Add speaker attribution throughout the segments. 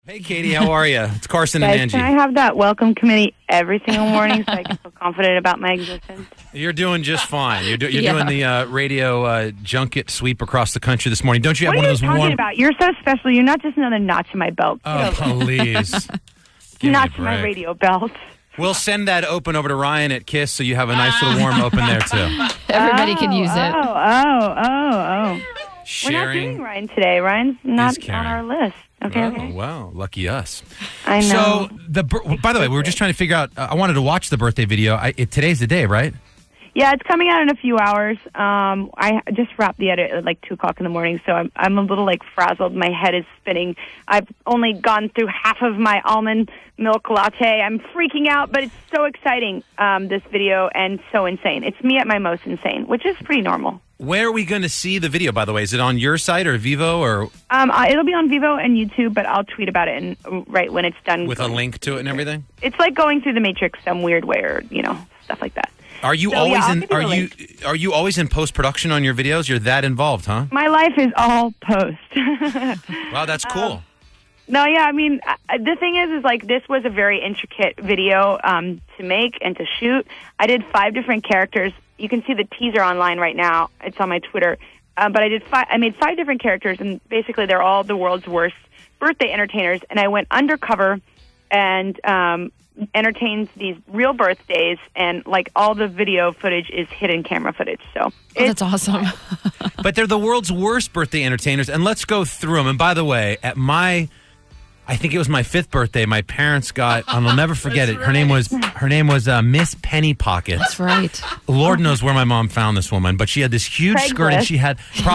Speaker 1: Hey, Katy, how are you? It's Carson and
Speaker 2: Guys,
Speaker 1: Angie.
Speaker 2: can I have that welcome committee every single morning so I can feel confident about my existence?
Speaker 1: You're doing just fine. You're doing the radio junket sweep across the country this morning. Don't you have
Speaker 2: What
Speaker 1: one
Speaker 2: are
Speaker 1: of
Speaker 2: you
Speaker 1: those
Speaker 2: talking about? You're so special. You're not just another notch in my belt.
Speaker 1: Oh, please. Give me a
Speaker 2: Notch in my
Speaker 1: break.
Speaker 2: radio belt.
Speaker 1: We'll send that open over to Ryan at KISS so you have a nice little warm open there, too.
Speaker 3: Everybody can use it.
Speaker 2: Oh. We're not
Speaker 1: Sharing.
Speaker 2: doing Ryan today. Ryan's not
Speaker 1: Karen.
Speaker 2: on our list. Okay.
Speaker 1: Oh, wow. Lucky us.
Speaker 2: I know.
Speaker 1: So, by the way, we were just trying to figure out, I wanted to watch the birthday video. Today's the day, right?
Speaker 2: Yeah, it's coming out in a few hours. I just wrapped the edit at like 2 o'clock in the morning, so I'm a little like frazzled. My head is spinning. I've only gone through half of my almond milk latte. I'm freaking out, but it's so exciting, this video, and so insane. It's me at my most insane, which is pretty normal.
Speaker 1: Where are we going to see the video, by the way? Is it on your site or Vivo or?
Speaker 2: It'll be on Vivo and YouTube, but I'll tweet about it right when it's done.
Speaker 1: With a link to it and everything?
Speaker 2: It's like going through the Matrix some weird way or, stuff like that.
Speaker 1: Are you are you always in post-production on your videos? You're that involved, huh?
Speaker 2: My life is all post.
Speaker 1: Wow, that's cool.
Speaker 2: No, yeah, I mean, the thing is like this was a very intricate video to make and to shoot. I did 5 different characters. You can see the teaser online right now. It's on my Twitter. But I made 5 different characters, and basically they're all the world's worst birthday entertainers. And I went undercover and entertained these real birthdays, and like all the video footage is hidden camera footage. So
Speaker 3: that's awesome.
Speaker 1: But they're the world's worst birthday entertainers, and let's go through them. And by the way, I think it was my 5th birthday. My parents got, and I'll never forget it. Her name was Miss Penny Pocket.
Speaker 3: That's right.
Speaker 1: Lord knows where my mom found this woman, but she had this huge skirt, and she had this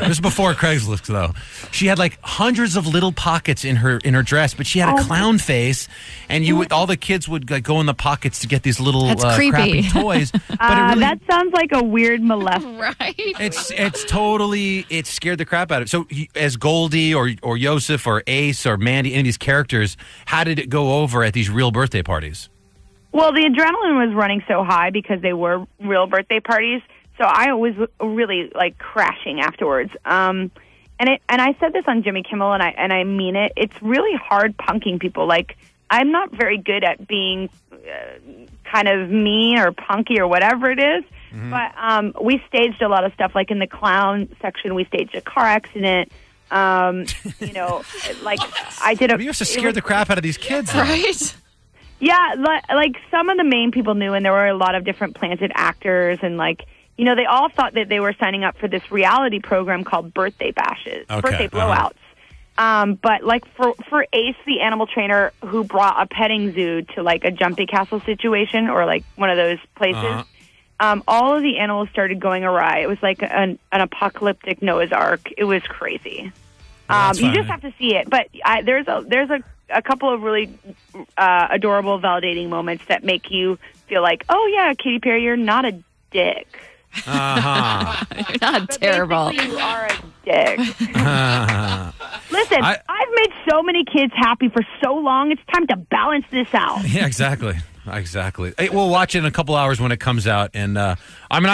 Speaker 1: was before Craigslist though. She had like hundreds of little pockets in her dress, but she had a clown face, and all the kids would like go in the pockets to get these little crappy toys. But
Speaker 2: that sounds like a weird molester.
Speaker 3: Right.
Speaker 1: It scared the crap out of it. So as Goldie or Yosef or Ace or Mandy, any of these characters, how did it go over at these real birthday parties?
Speaker 2: Well, the adrenaline was running so high because they were real birthday parties, so I was really like crashing afterwards. And I said this on Jimmy Kimmel, and I mean it. It's really hard punking people. Like, I'm not very good at being kind of mean or punky or whatever it is. Mm-hmm. But we staged a lot of stuff. Like in the clown section, we staged a car accident. Like I did
Speaker 1: you have to scare the crap out of these kids, though.
Speaker 3: Right?
Speaker 2: Yeah, like some of the main people knew, and there were a lot of different planted actors, and they all thought that they were signing up for this reality program called Birthday Bashes, Birthday Blowouts. But like for Ace, the animal trainer who brought a petting zoo to like a jumpy castle situation or like one of those places, all of the animals started going awry. It was like an apocalyptic Noah's Ark. It was crazy. You just have to see it. But there's a couple of really adorable, validating moments that make you feel like, oh yeah, Katy Perry, you're not a dick.
Speaker 3: You're not terrible.
Speaker 2: You are a dick. Listen, I've made so many kids happy for so long. It's time to balance this out.
Speaker 1: Yeah, exactly. Hey, we'll watch it in a couple hours when it comes out. And I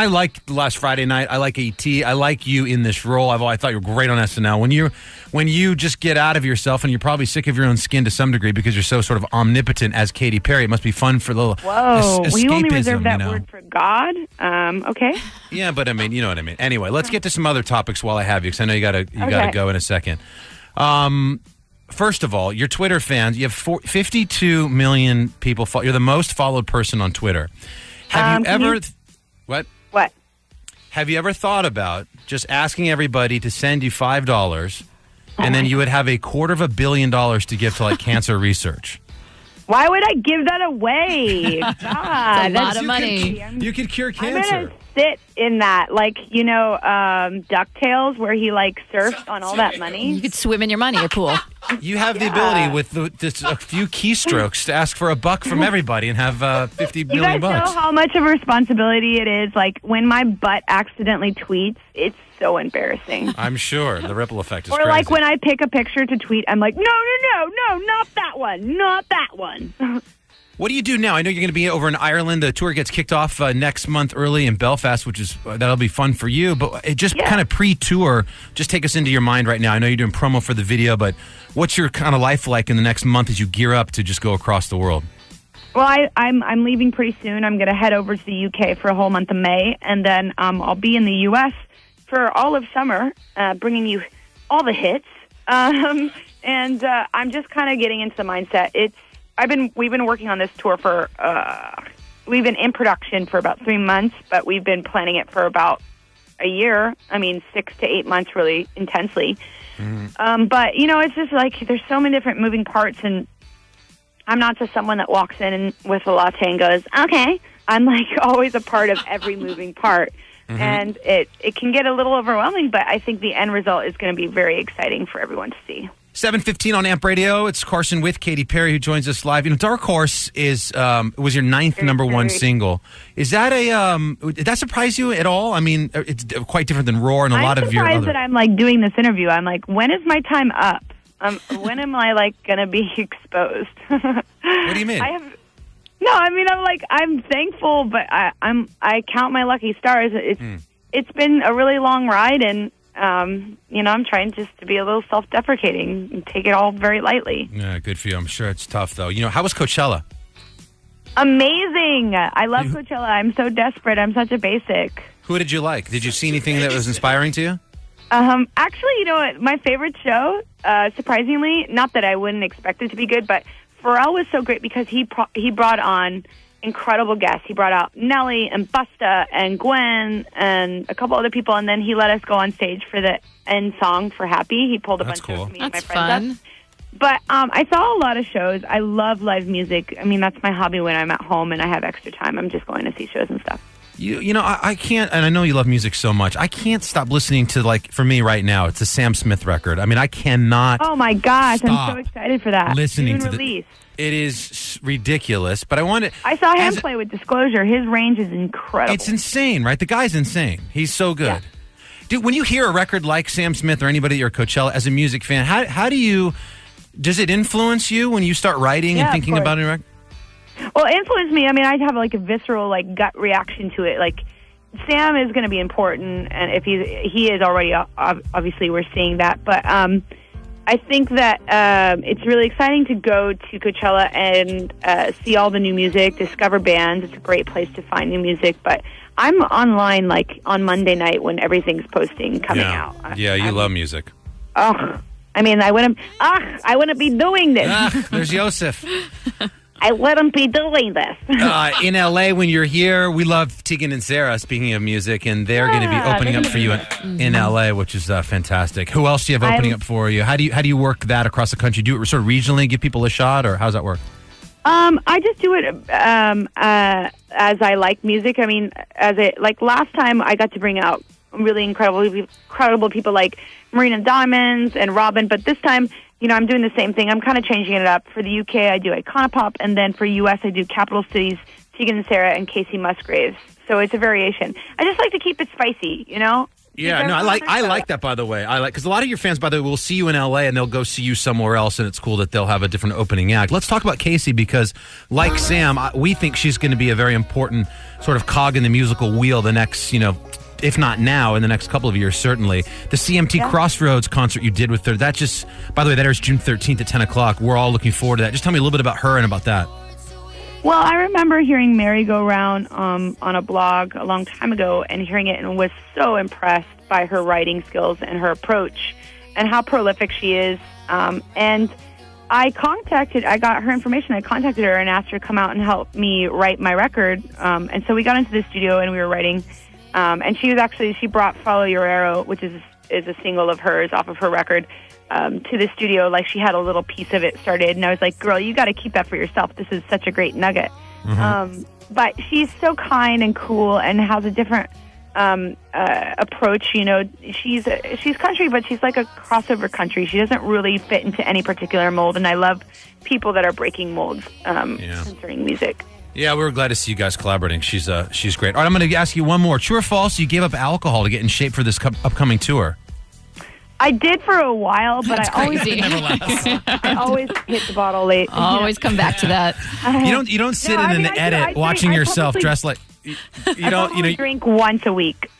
Speaker 1: liked last Friday night. I like A.T. I like you in this role. I thought you were great on SNL. When you just get out of yourself, and you're probably sick of your own skin to some degree because you're so sort of omnipotent as Katy Perry, it must be fun for a little escapism.
Speaker 2: We only reserve that word for God. Okay.
Speaker 1: Yeah, but I mean, you know what I mean. Anyway, let's get to some other topics while I have you, because I know you gotta go in a second. First of all, your Twitter fans, you have 52 million people. You're the most followed person on Twitter. Have you ever... What?
Speaker 2: What?
Speaker 1: Have you ever thought about just asking everybody to send you $5, and then you would have $250 million to give to like cancer research?
Speaker 2: Why would I give that away? God,
Speaker 3: that's a lot of money.
Speaker 1: You could cure cancer.
Speaker 2: I'm gonna sit in that, like, DuckTales, where he like surfed on all that money.
Speaker 3: You could swim in your money. You're cool.
Speaker 1: You have the ability with just a few keystrokes to ask for $1 from everybody and have $50 million.
Speaker 2: You guys know how much of a responsibility it is. Like when my butt accidentally tweets, it's so embarrassing.
Speaker 1: I'm sure the ripple effect is
Speaker 2: or
Speaker 1: crazy.
Speaker 2: like when I pick a picture to tweet, I'm like, no, not that one, not that one.
Speaker 1: What do you do now? I know you're going to be over in Ireland. The tour gets kicked off next month early in Belfast, which is that'll be fun for you. But it just kind of pre-tour, just take us into your mind right now. I know you're doing promo for the video, but what's your kind of life like in the next month as you gear up to just go across the world?
Speaker 2: Well, I'm leaving pretty soon. I'm going to head over to the UK for a whole month of May, and then I'll be in the US for all of summer, bringing you all the hits. And I'm just kind of getting into the mindset. We've been working on this tour for we've been in production for about 3 months, but we've been planning it for about a year. I mean, 6 to 8 months, really intensely. But it's just like there's so many different moving parts, and I'm not just someone that walks in with a latte and goes, "Okay." I'm like always a part of every moving part, and it can get a little overwhelming. But I think the end result is going to be very exciting for everyone to see.
Speaker 1: 7:15 on AMP Radio. It's Carson with Katy Perry who joins us live. Dark Horse was your ninth #1 single. Is that did that surprise you at all? I mean, it's quite different than Roar and a lot of your other.
Speaker 2: I'm surprised that I'm like doing this interview. I'm like, when is my time up? When am I like gonna be exposed?
Speaker 1: What do you mean?
Speaker 2: I'm thankful, but I count my lucky stars. It's been a really long ride, and I'm trying just to be a little self-deprecating and take it all very lightly.
Speaker 1: Yeah, good for you. I'm sure it's tough, though. How was Coachella?
Speaker 2: Amazing. I love Coachella. I'm so desperate. I'm such a basic.
Speaker 1: Who did you like? Did you see anything that was inspiring to you?
Speaker 2: Actually, you know what? My favorite show, surprisingly, not that I wouldn't expect it to be good, but Pharrell was so great because he brought on incredible guests. He brought out Nelly and Busta and Gwen and a couple other people, and then he let us go on stage for the end song for Happy. He pulled a bunch of me and my friends up. But I saw a lot of shows. I love live music. I mean, that's my hobby when I'm at home and I have extra time. I'm just going to see shows and stuff.
Speaker 1: I can't, and I know you love music so much. I can't stop listening to, for me right now, it's a Sam Smith record. I mean, I cannot.
Speaker 2: Oh my gosh, I'm so excited for that.
Speaker 1: Listening
Speaker 2: to
Speaker 1: release. It is ridiculous, but I
Speaker 2: saw him play with Disclosure. His range is incredible.
Speaker 1: It's insane, right? The guy's insane. He's so good.
Speaker 2: Yeah.
Speaker 1: Dude, when you hear a record like Sam Smith or anybody at your Coachella as a music fan, does it influence you when you start writing and thinking about a record?
Speaker 2: Well, influence me. I mean, I'd have a visceral gut reaction to it. Sam is going to be important, and if he is already, obviously we're seeing that. But I think that it's really exciting to go to Coachella and see all the new music, discover bands. It's a great place to find new music. But I'm online on Monday night when everything's coming out.
Speaker 1: You love music.
Speaker 2: Oh, I mean, I wouldn't be doing this.
Speaker 1: There's Yosef.
Speaker 2: I wouldn't be doing this.
Speaker 1: In L.A., when you're here, we love Tegan and Sarah, speaking of music, and they're going to be opening up for you in L.A., which is fantastic. Who else do you have opening up for you? How do you work that across the country? Do it sort of regionally, give people a shot, or how does that work?
Speaker 2: I just do it as I like music. I mean, last time I got to bring out really incredible people like Marina Diamonds and Robin, but this time, I'm doing the same thing. I'm kind of changing it up. For the UK, I do Iconopop, and then for US, I do Capital Cities, Tegan and Sarah, and Casey Musgraves. So it's a variation. I just like to keep it spicy,
Speaker 1: Yeah, no, I like that, by the way. Because a lot of your fans, by the way, will see you in LA and they'll go see you somewhere else, and it's cool that they'll have a different opening act. Let's talk about Casey, because like Sam, we think she's going to be a very important sort of cog in the musical wheel the next, if not now, in the next couple of years, certainly. The CMT Crossroads concert you did with her, that just, by the way, that airs June 13th at 10 o'clock. We're all looking forward to that. Just tell me a little bit about her and about that.
Speaker 2: Well, I remember hearing Merry Go Round on a blog a long time ago and hearing it, and was so impressed by her writing skills and her approach and how prolific she is. And I got her information. I contacted her and asked her to come out and help me write my record. And so we got into the studio and we were writing. And she brought Follow Your Arrow, which is a single of hers off of her record, to the studio. She had a little piece of it started, and I was like, girl, you got to keep that for yourself. This is such a great nugget. But she's so kind and cool and has a different approach. She's country, but she's like a crossover country. She doesn't really fit into any particular mold, and I love people that are breaking molds concerning music.
Speaker 1: Yeah, we were glad to see you guys collaborating. She's great. All right, I'm going to ask you one more. True or false, you gave up alcohol to get in shape for this upcoming tour?
Speaker 2: I did for a while, but I always
Speaker 3: Crazy.
Speaker 2: always hit the bottle late.
Speaker 3: Always come back to that.
Speaker 1: You don't sit in an edit watching yourself dressed like
Speaker 2: I drink once a week.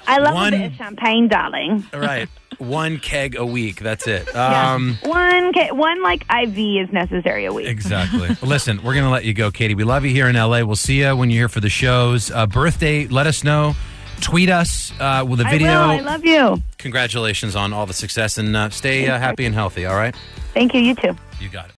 Speaker 2: I love a bit of champagne, darling.
Speaker 1: Right. One keg a week. That's it.
Speaker 2: One like IV is necessary a week.
Speaker 1: Exactly. Listen, we're going to let you go, Katy. We love you here in LA. We'll see you when you're here for the shows. Birthday, let us know. Tweet us with a video.
Speaker 2: I love you.
Speaker 1: Congratulations on all the success, and stay happy and healthy, all right?
Speaker 2: Thank you. You too.
Speaker 1: You got it.